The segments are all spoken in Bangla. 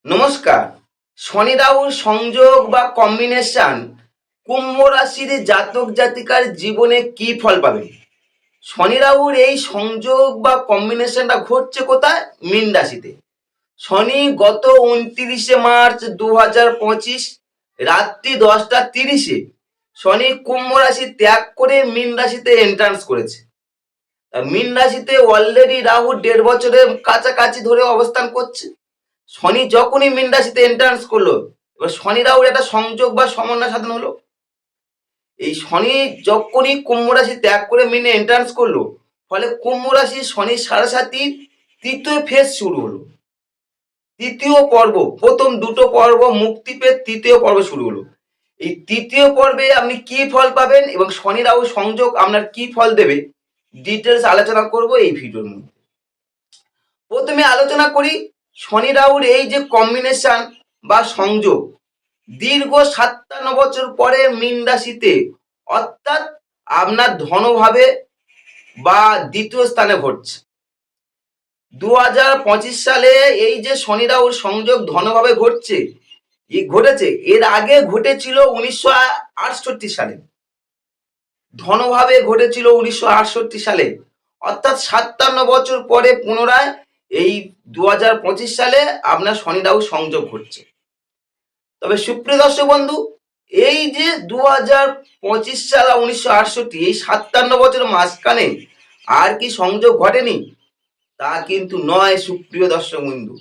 নমস্কার। শনি রাহুর সংযোগ বা কম্বিনেশন কুম্ভ রাশির জাতক জাতিকার জীবনে কি ফল পাবে? শনি রাহুর এই সংযোগ বা কম্বিনেশনটা ঘটছে কোথায়? মীন রাশিতে। শনি গত 29 মার্চ 2025 রাত্রি 10টা 30-এ শনি কুম্ভ রাশি ত্যাগ করে মীন রাশিতে এন্ট্রান্স করেছে। মীন রাশিতে অলরেডি রাহু 1.5 বছরের কাছাকাছি ধরে অবস্থান করছে। শনি যখনই মীন রাশিতে এন্ট্রান্স করলো, এবার শনি রাহুর একটা সংযোগ বা সমন্বয় সাধন হলো। এই শনি যখনই কুম্ভ রাশি ত্যাগ করে মীনে এন্ট্রান্স করলো, ফলে কুম্ভ রাশি শনি সাড়ে তৃতীয় ফেজ শুরু হলো। তৃতীয় পর্ব, প্রথম দুটো পর্ব মুক্তি পেয়ে তৃতীয় পর্ব শুরু হলো। এই তৃতীয় পর্বে আপনি কি ফল পাবেন এবং শনি রাহু সংযোগ আপনার কি ফল দেবে, ডিটেলস আলোচনা করব এই ভিডিওর মধ্যে। প্রথমে আলোচনা করি শনি রাহুর এই যে কম্বিনেশন বা সংযোগ দীর্ঘ 57 বছর পরে মীন রাশিতে, অর্থাৎ আপনার ধনভাবে বা দ্বিতীয় স্থানে ঘটছে। 2025 সালে এই যে শনি রাহুর সংযোগ ধনভাবে ঘটেছে, এর আগে ঘটেছিল 1968 সালে। ধনভাবে ঘটেছিল 1968 সালে, অর্থাৎ 57 বছর পরে পুনরায় এই 2025 সালে আপনার শনি রাহু সংযোগ ঘটছে। তবে সুপ্রিয় দর্শক বন্ধু, এই যে 2025 সাল 1968, এই 57 বছর মাঝখানে আর কি সংযোগ ঘটেনি? তা কিন্তু নয় সুপ্রিয় দর্শক বন্ধু।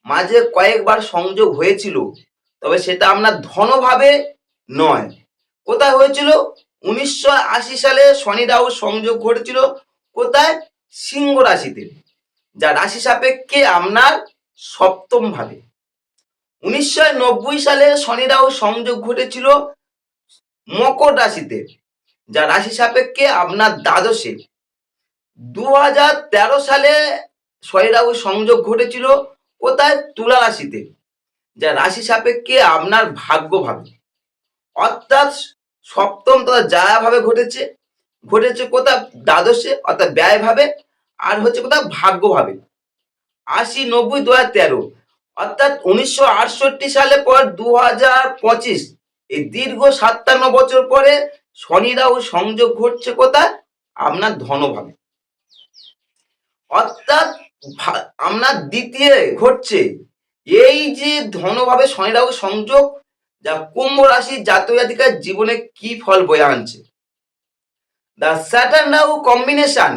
মাঝে কয়েকবার সংযোগ হয়েছিল, তবে সেটা আপনার ধনভাবে নয়। কোথায় হয়েছিল? 1980 সালে শনি রাহু সংযোগ ঘটেছিল কোথায়? সিংহ রাশিতে, যা রাশি সাপেক্ষে আপনার সপ্তম ভাবে। 1990 সালে শনি রাহু সংযোগ ঘটেছিল মকর রাশিতে, যা রাশি সাপেক্ষে আপনার দ্বাদশে। 2013 সালে শনি রাহু সংযোগ ঘটেছিল কোথায়? তুলা রাশিতে, যা রাশি সাপেক্ষে আপনার ভাগ্যভাবে, অর্থাৎ সপ্তম তথা জায়া ভাবে ঘটেছে কোথায়? দ্বাদশে, অর্থাৎ ব্যয় ভাবে। আর হচ্ছে কোথায়? ভাগ্যভাবে। 80, 90, 2013, অর্থাৎ 1968 সালে পর 2025, এই দীর্ঘ 57 বছর পরে শনি রাহু সংযোগ ঘটছে কোথায়? আপনার ধনভাবে, অর্থাৎ আপনার দ্বিতীয় ঘটছে। এই যে ধনভাবে শনি রাহু সংযোগ, যা কুম্ভ রাশির জাতক জাতিকার জীবনে কি ফল বয়ে আনছে। The Saturn Rahu combination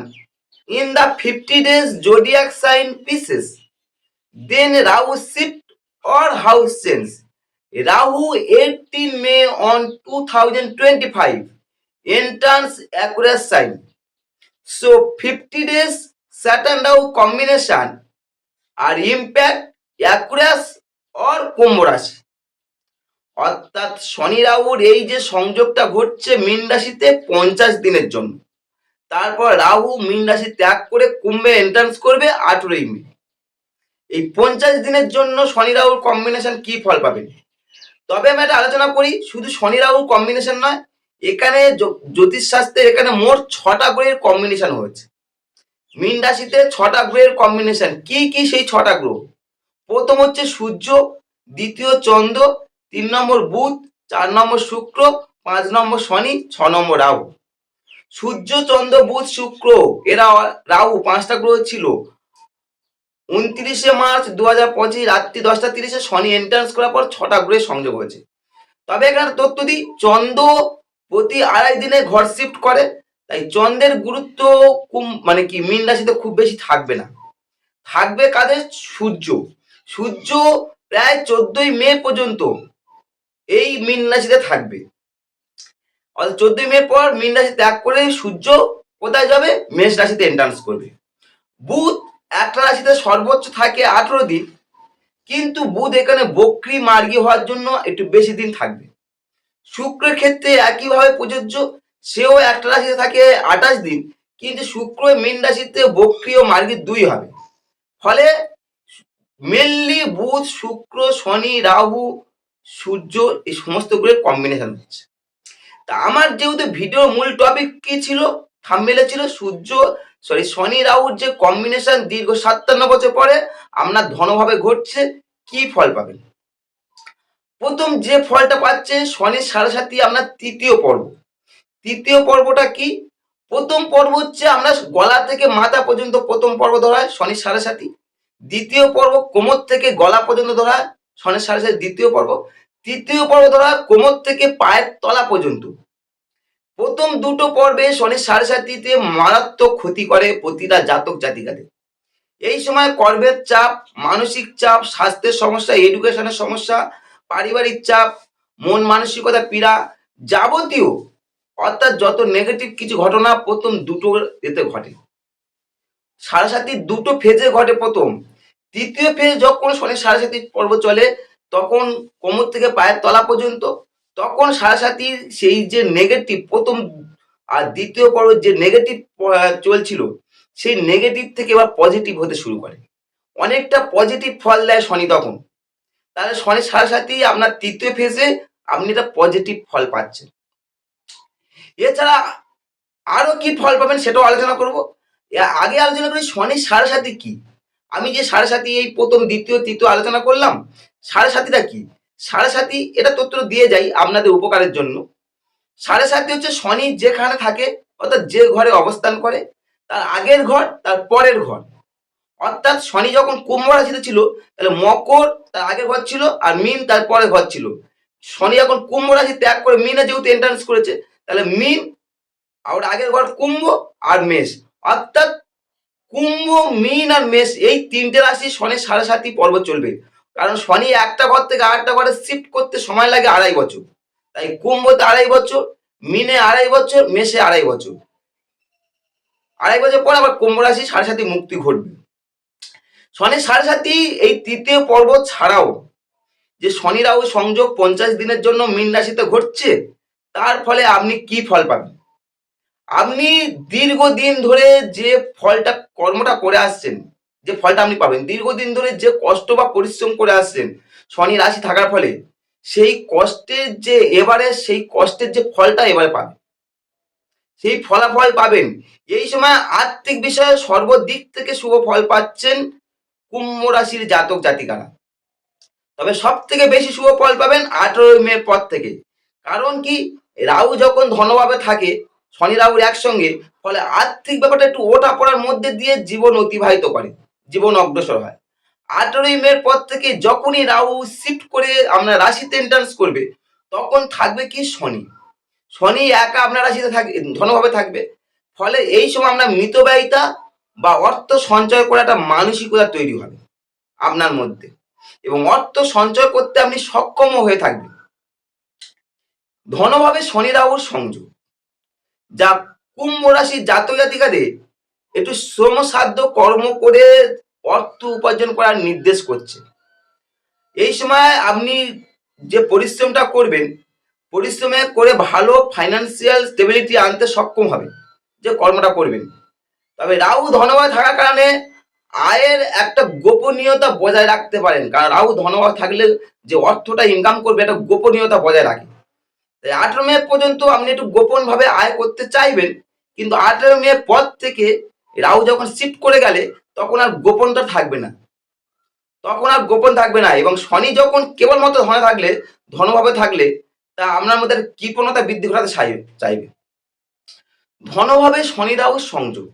in the 50 days zodiac sign pieces, then Rahu shift or house change. Rahu 18 May on 2025 enters Aquarius sign. So 50 days Saturn Rahu combination are impact Aquarius or কুম্ভ রাশি। অর্থাৎ শনি রাহুর এই যে সংযোগটা ঘটছে মীন রাশিতে 50 দিনের জন্য, তারপর রাহু মীন রাশি ত্যাগ করে কুম্ভে এন্ট্রান্স করবে 18 মে। এই 50 দিনের জন্য শনি রাহুর কম্বিনেশন কি ফল পাবেন? তবে আমি একটা আলোচনা করি, শুধু শনি রাহুর কম্বিনেশন নয়, এখানে জ্যোতিষ শাস্ত্রে এখানে মোট 6টা গ্রহের কম্বিনেশন হয়েছে। মীন রাশিতে 6টা গ্রহের কম্বিনেশন কি কি? সেই 6টা গ্রহ, প্রথম হচ্ছে সূর্য, দ্বিতীয় চন্দ্র, 3 নম্বর বুধ, 4 নম্বর শুক্র, 5 নম্বর শনি, 6 নম্বর রাহু। সূর্য, চন্দ্র, বুধ, শুক্র, এরা রাহু 5টা গ্রহ ছিল। 29 মার্চ 2025 রাত্রি 10টা 30-এ শনি এন্ট্রান্স করার পর 6টা গ্রহের সংযোগ হয়েছে। তবে এখানে তথ্য দিই, চন্দ্র প্রতি 2.5 দিনে ঘর শিফট করে, তাই চন্দ্রের গুরুত্ব মানে কি মীন রাশিতে খুব বেশি থাকবে না। থাকবে কাদের? সূর্য। সূর্য প্রায় 14 মে পর্যন্ত এই মীন রাশিতে থাকবে, অর্থাৎ 14 মে পর মীন রাশি ত্যাগ করে সূর্য কোথায় যাবে? মেষ রাশিতে এন্ট্রান্স করবে। বুধ একটা রাশিতে সর্বোচ্চ থাকে 18 দিন, কিন্তু বুধ এখানে বক্রী মার্গী হওয়ার জন্য একটু বেশি দিন থাকবে। শুক্রের ক্ষেত্রে একইভাবে প্রযোজ্য, সেও একটা রাশিতে থাকে 28 দিন, কিন্তু শুক্র মীন রাশিতে বক্রী ও মার্গী 2 হবে। ফলে মেনলি বুধ, শুক্র, শনি, রাহু, সূর্য, এই সমস্ত গ্রহের কম্বিনেশন হচ্ছে। তা আমার যেহেতু ভিডিওর মূল টপিক কি ছিল, থাম্বনেলে ছিল শনি রাহুর যে কম্বিনেশন দীর্ঘ 57 বছর পরে আপনার ধনভাবে ঘটছে, কি ফল পাবেন? প্রথম যে ফলটা পাচ্ছে শনির সাড়ে সাথী আপনার তৃতীয় পর্ব। তৃতীয় পর্বটা কি? প্রথম পর্ব হচ্ছে আমরা গলা থেকে মাথা পর্যন্ত প্রথম পর্ব ধরা হয় শনির সাড়ে সাথী। দ্বিতীয় পর্ব কোমর থেকে গলা পর্যন্ত ধরা হয় শনির সাড়ে সাথী দ্বিতীয় পর্ব। তৃতীয় পর্ব ধরা হয় কোমর থেকে পায়ের তলা পর্যন্ত। প্রথম দুটো পর্বে শনির সাড়ে সাথীতে মারাত্মক ক্ষতি করে প্রতিটা জাতক জাতিকাদের। এই সময় কর্মের চাপ, মানসিক চাপ, স্বাস্থ্যের সমস্যা, এডুকেশনের সমস্যা, পারিবারিক চাপ, মন মানসিকতা পীড়া, যাবতীয় অর্থাৎ যত নেগেটিভ কিছু ঘটনা প্রথম দুটো এতে ঘটে। সাড়ে সাতির দুটো ফেজে ঘটে প্রথম। তৃতীয় ফেজ যখন শনির সাড়ে সাতির পর্ব চলে তখন কোমর থেকে পায়ের তলা পর্যন্ত, তখন সাড়ে সাতির সেই যে নেগেটিভ প্রথম আর দ্বিতীয় পর্বের যে নেগেটিভ চলছিল সেই নেগেটিভ থেকে এবার পজিটিভ হতে শুরু করে। অনেকটা পজিটিভ ফল দেয় শনি তখন। তাহলে শনির সাড়ে সাথী আপনার তৃতীয় ফেজে আপনি এটা পজিটিভ ফল পাচ্ছেন। এছাড়া আরো কি ফল পাবেন সেটাও আলোচনা করব। আগে আলোচনা করি শনির সাড়ে সাথী কি। আমি যে সাড়ে সাথী এই প্রথম দ্বিতীয় তৃতীয় আলোচনা করলাম, সাড়ে সাথীটা কি? সাড়ে সাথী এটা তথ্য দিয়ে যাই আপনাদের উপকারের জন্য। সাড়ে সাথী হচ্ছে শনি যেখানে থাকে অর্থাৎ যে ঘরে অবস্থান করে তার আগের ঘর তার পরের ঘর। অর্থাৎ শনি যখন কুম্ভ রাশিতে ছিল তাহলে মকর তার আগের ঘর ছিল আর মীন তার পরের ঘর ছিল। শনি যখন কুম্ভ রাশি ত্যাগ করে মীনে যেহেতু এন্ট্রান্স করেছে তাহলে মীন আর আগের ঘর কুম্ভ আর মেষ। অর্থাৎ কুম্ভ, মীন আর মেষ এই তিনটে রাশি শনির সাড়ে সাতই পর্ব চলবে। কারণ শনি একটা ঘর থেকে আরেকটা ঘরে শিফট করতে সময় লাগে 2.5 বছর। তাই কুম্ভতে 2.5 বছর, মীনে 2.5 বছর, মেষে 2.5 বছর। 2.5 বছর পর আবার কুম্ভ রাশি সাড়ে সাতই মুক্তি ঘটবে। শনির সাড়ে সাতই এই তৃতীয় পর্ব ছাড়াও যে শনি রাহু সংযোগ 50 দিনের জন্য মীন রাশিতে ঘটছে, তার ফলে আপনি কি ফল পাবেন? আপনি দীর্ঘদিন ধরে যে ফলটা কর্মটা করে আসছেন, যে ফলটা আপনি পাবেন, দীর্ঘদিন ধরে যে কষ্ট বা পরিশ্রম করে আসছেন শনি রাশি থাকার ফলে, সেই কষ্টের যে এবারে সেই কষ্টের যে ফলটা এবারে পাবেন, সেই ফলাফল পাবেন। এই সময় আর্থিক বিষয়ে সর্বদিক থেকে শুভ ফল পাচ্ছেন কুম্ভ রাশির জাতক জাতিকারা। তবে সব থেকে বেশি শুভ ফল পাবেন 18 মে পর থেকে। কারণ কি, রাহু যখন ধনভাবে থাকে শনি রাহুর একসঙ্গে, ফলে আর্থিক ব্যাপারটা একটু ওঠা পড়ার মধ্যে দিয়ে জীবন অতিবাহিত করে, জীবন অগ্রসর হয়। 18 মে পর থেকে যখনই রাহু শিফট করে আপনার রাশিতে এন্ট্রান্স করবে তখন থাকবে কি শনি, শনি একা আপনার রাশিতে থাকে, ধনভাবে থাকবে। ফলে এই সময় আমরা মিতব্যয়িতা বা অর্থ সঞ্চয় করে একটা মানসিকতা তৈরি হবে আপনার মধ্যে এবং অর্থ সঞ্চয় করতে আপনি সক্ষম হয়ে থাকবেন। ধনভাবে শনি রাহুর সংযোগ যা কুম্ভ রাশির জাতক জাতিকাদের একটু শ্রমসাধ্য কর্ম করে অর্থ উপার্জন করার নির্দেশ করছে। এই সময় আপনি যে পরিশ্রমটা করবেন, পরিশ্রমে করে ভালো ফাইন্যান্সিয়াল স্টেবিলিটি আনতে সক্ষম হবে যে কর্মটা করবেন। তবে রাহু ধনভাবে থাকার কারণে আয়ের একটা গোপনীয়তা বজায় রাখতে পারেন, কারণ রাহু ধনভাবে থাকলে যে অর্থটা ইনকাম করবে একটা গোপনীয়তা বজায় রাখে। তাই 18 মে পর্যন্ত আপনি একটু গোপন ভাবে আয় করতে চাইবেন, কিন্তু 18 মে পর থেকে রাহু যখন শিফট করে গেলে তখন আর গোপনটা থাকবে না, তখন আর গোপন থাকবে না। এবং শনি যখন কেবলমাত্র ধনে থাকলে, ধনভাবে থাকলে তা আপনার মধ্যে কৃপণতা বৃদ্ধি ঘটাতে চাইবে। ধনভাবে শনি রাহুর সংযোগ,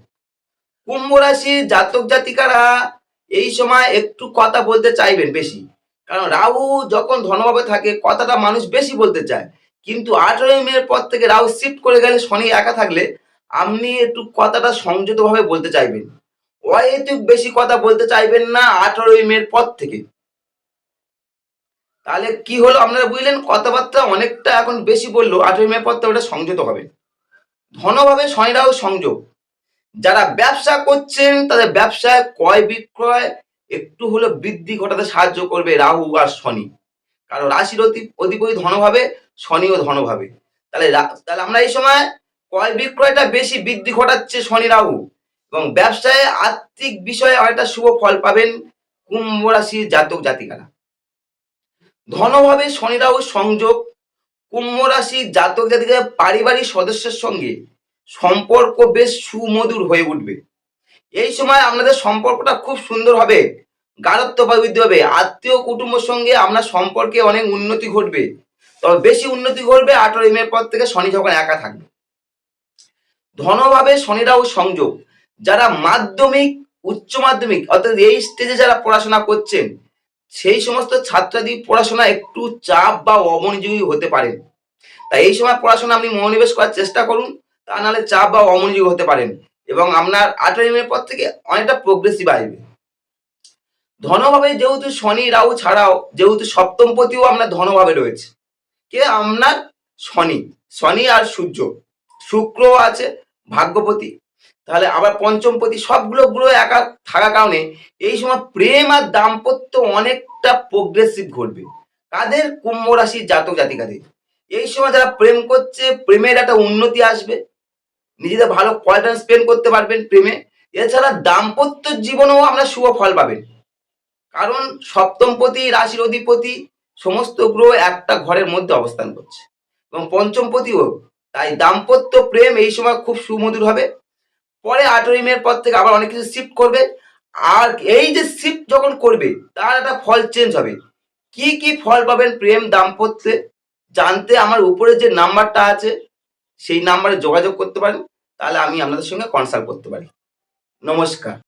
কুম্ভ রাশির জাতক জাতিকারা এই সময় একটু কথা বলতে চাইবেন বেশি, কারণ রাহু যখন ধনভাবে থাকে কথাটা মানুষ বেশি বলতে চায়। কিন্তু 18 মে পর থেকে রাহু শিফট করে গেলে শনি একা থাকলে আপনি একটু কথাটা সংযতভাবে বলতে চাইবেন, অহেতুক বেশি কথা বলতে চাইবেন না 18 মে পর থেকে। তাহলে কি হলো আপনারা বুঝলেন, কথাবার্তা অনেকটা এখন বেশি বললো 18 মে পর থেকে ওটা সংযত হবে। ধনভাবে শনি রাহু সংযোগ, যারা ব্যবসা করছেন তাদের ব্যবসায় ক্রয় বিক্রয় একটু হলে বৃদ্ধি ঘটাতে সাহায্য করবে রাহু আর শনি, কারণ রাশির অধিপতি ধনভাবে, শনিও ধনভাবে। তাহলে আমরা এই সময় ক্রয় বিক্রয়টা বেশি বৃদ্ধি ঘটাচ্ছে শনি রাহু, এবং ব্যবসায় আর্থিক বিষয়ে একটা শুভ ফল পাবেন কুম্ভ রাশির জাতক জাতিকারা। ধনভাবে শনি রাহু সংযোগ, কুম্ভ রাশির জাতক জাতিকারা পারিবারিক সদস্যের সঙ্গে সম্পর্ক বেশ সুমধুর হয়ে উঠবে। এই সময় আপনাদের সম্পর্কটা খুব সুন্দর হবে, গাঢ়ত্ব বৃদ্ধি হবে, আত্মীয় কুটুম্বের সঙ্গে আপনার সম্পর্কে অনেক উন্নতি ঘটবে। তবে বেশি উন্নতি ঘটবে 18 মের পর থেকে শনি যখন একা থাকবে। ধনভাবে শনি রাহু সংযোগ, যারা মাধ্যমিক উচ্চ মাধ্যমিক অর্থাৎ এই স্টেজে যারা পড়াশোনা করছেন সেই সমস্ত ছাত্রাদি পড়াশোনা একটু চাপ বা অমনোযোগী হতে পারেন। তাই এই সময় পড়াশোনা আপনি মনোনিবেশ করার চেষ্টা করুন, তা নাহলে চাপ বা অমনোযোগী হতে পারেন এবং আপনার 18 মের পর থেকে অনেকটা প্রোগ্রেসিভ আসবে। ধনভাবে যেহেতু শনি রাহু ছাড়াও যেহেতু সপ্তমপতিও আপনার ধনভাবে রয়েছে, কে আপনার শনি, শনি আর সূর্য, শুক্র আছে ভাগ্যপতি, তাহলে আবার পঞ্চমপতি, সবগুলো গ্রহ একা থাকার কারণে এই সময় প্রেম আর দাম্পত্য অনেকটা প্রোগ্রেসিভ ঘটবে। কাদের? কুম্ভ রাশির জাতক জাতিকাদের। এই সময় যারা প্রেম করছে প্রেমের একটা উন্নতি আসবে, নিজেদের ভালো কোয়ালিটি টাইম স্পেন্ড করতে পারবেন প্রেমে। এছাড়া দাম্পত্য জীবনেও আমরা শুভ ফল পাবেন, কারণ সপ্তমপতি রাশির অধিপতি সমস্ত গ্রহ একটা ঘরের মধ্যে অবস্থান করছে এবং পঞ্চমপতিও, তাই দাম্পত্য প্রেম এই সময় খুব সুমধুর হবে। পরে 18 মের পর থেকে আবার অনেক কিছু শিফট করবে, আর এই যে শিফট যখন করবে তার একটা ফল চেঞ্জ হবে। কি কি ফল পাবেন প্রেম দাম্পত্যে জানতে আমার উপরে যে নাম্বারটা আছে সেই নাম্বারে যোগাযোগ করতে পারেন, তাহলে আমি আপনাদের সঙ্গে কনসাল্ট করতে পারি। নমস্কার।